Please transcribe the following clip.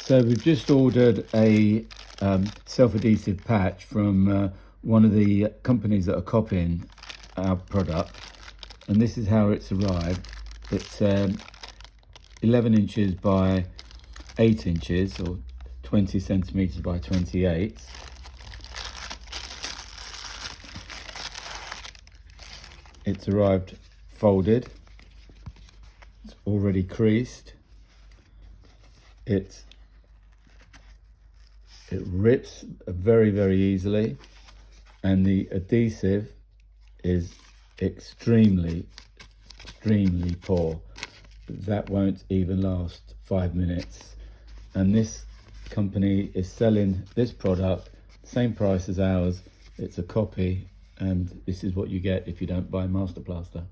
So we've just ordered a self-adhesive patch from one of the companies that are copying our product, and this is how it's arrived. It's 11 inches by 8 inches, or 20 centimeters by 28. It's arrived folded. It's already creased. It rips very easily, and the adhesive is extremely poor. That won't even last 5 minutes. And this company is selling this product same price as ours. It's a copy, and this is what you get if you don't buy MastaPlasta.